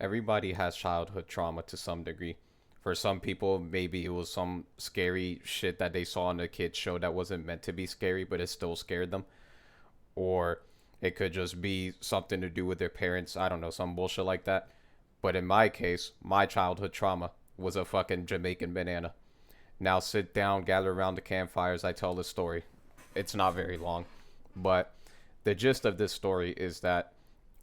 everybody has childhood trauma to some degree. For some people, maybe it was some scary shit that they saw on a kid's show that wasn't meant to be scary, but it still scared them. Or it could just be something to do with their parents. I don't know, some bullshit like that. But in my case, my childhood trauma was a fucking Jamaican banana. Now sit down, gather around the campfires, I tell the story. It's not very long. But the gist of this story is that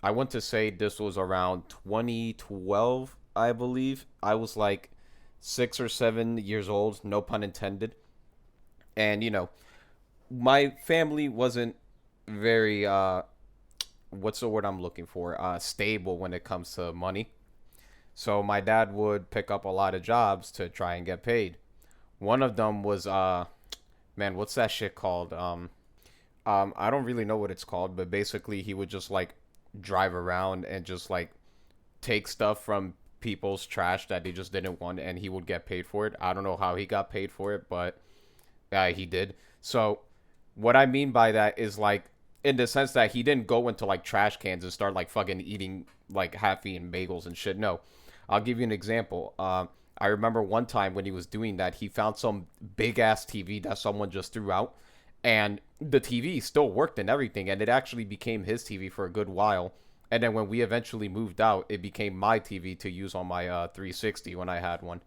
I want to say this was around 2012, I believe. I was like 6 or 7 years old, no pun intended. And, my family wasn't very, what's the word I'm looking for? Stable when it comes to money. So my dad would pick up a lot of jobs to try and get paid. One of them was, man, what's that shit called? I don't really know what it's called, but basically he would just like drive around and just like take stuff from people's trash that they just didn't want, and he would get paid for it. I don't know how he got paid for it, but he did. So what I mean by that is like in the sense that he didn't go into like trash cans and start like fucking eating like half-eaten bagels and shit. No, I'll give you an example. I remember one time when he was doing that, he found some big ass TV that someone just threw out, and the TV still worked and everything, and it actually became his TV for a good while. And then when we eventually moved out, it became my TV to use on my 360 when I had one.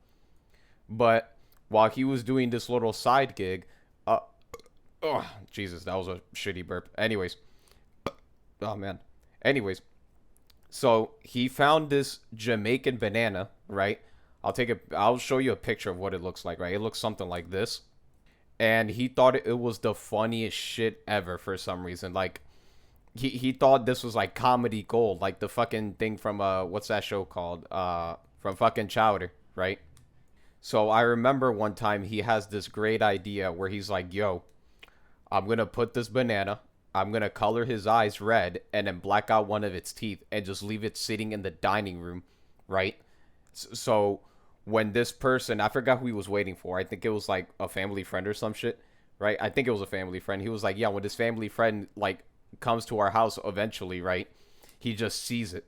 But while he was doing this little side gig, oh Jesus, that was a shitty burp. Anyways, oh man. Anyways, so he found this Jamaican banana, right? I'll show you a picture of what it looks like, right? It looks something like this. And he thought it was the funniest shit ever for some reason. Like he thought this was like comedy gold, like the fucking thing from what's that show called? From fucking Chowder, right? So I remember one time he has this great idea where he's like, "Yo, I'm gonna put this banana, I'm gonna color his eyes red, and then black out one of its teeth, and just leave it sitting in the dining room, right? So when this person, I forgot who he was waiting for. I think it was like a family friend or some shit, right? I think it was a family friend. He was like, yeah, when this family friend like comes to our house eventually, right? He just sees it,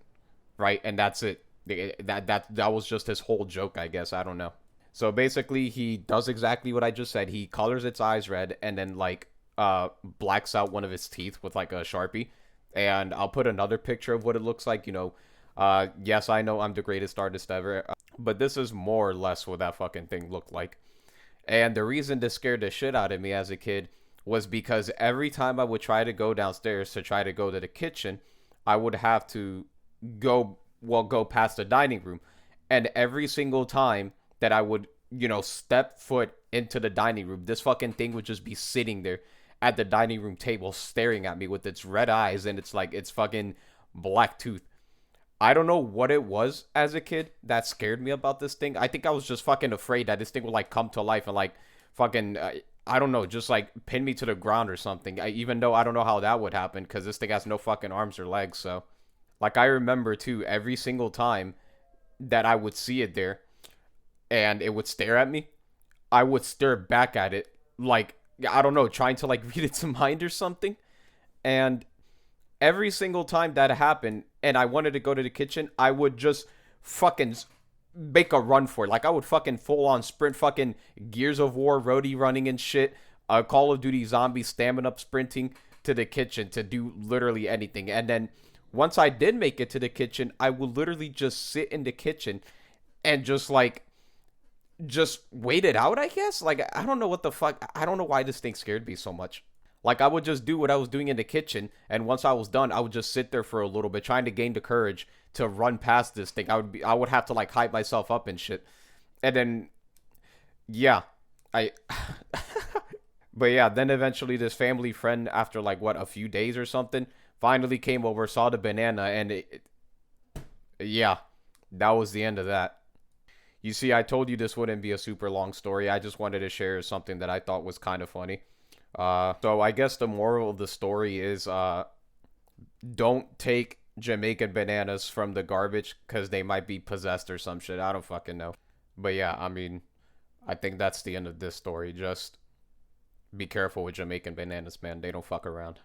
right? And that's it. That was just his whole joke, I guess. I don't know. So basically, he does exactly what I just said. He colors its eyes red and then like blacks out one of its teeth with like a Sharpie. And I'll put another picture of what it looks like. Yes, I know I'm the greatest artist ever, but this is more or less what that fucking thing looked like. And the reason this scared the shit out of me as a kid was because every time I would try to go downstairs to try to go to the kitchen, I would have to go past the dining room. And every single time that I would, step foot into the dining room, this fucking thing would just be sitting there at the dining room table staring at me with its red eyes and it's like its fucking black tooth. I don't know what it was as a kid that scared me about this thing. I think I was just fucking afraid that this thing would like come to life and like fucking I don't know, just like pin me to the ground or something. Even though I don't know how that would happen because this thing has no fucking arms or legs. So like I remember too, every single time that I would see it there and it would stare at me, I would stare back at it like I don't know, trying to like read its mind or something. And every single time that happened and I wanted to go to the kitchen, I would just fucking make a run for it. Like I would fucking full on sprint, fucking Gears of War roadie running and shit. Call of Duty zombie stamin' up sprinting to the kitchen to do literally anything. And then once I did make it to the kitchen, I would literally just sit in the kitchen and just wait it out, I guess. Like I don't know what the fuck. I don't know why this thing scared me so much. Like I would just do what I was doing in the kitchen, and once I was done, I would just sit there for a little bit, trying to gain the courage to run past this thing. I would have to like hype myself up and shit, and then yeah, I. But yeah, then eventually this family friend, after like what a few days or something, finally came over, saw the banana, and yeah, that was the end of that. You see, I told you this wouldn't be a super long story. I just wanted to share something that I thought was kind of funny. So I guess the moral of the story is don't take Jamaican bananas from the garbage because they might be possessed or some shit. I don't fucking know. But yeah, I mean, I think that's the end of this story. Just be careful with Jamaican bananas, man. They don't fuck around.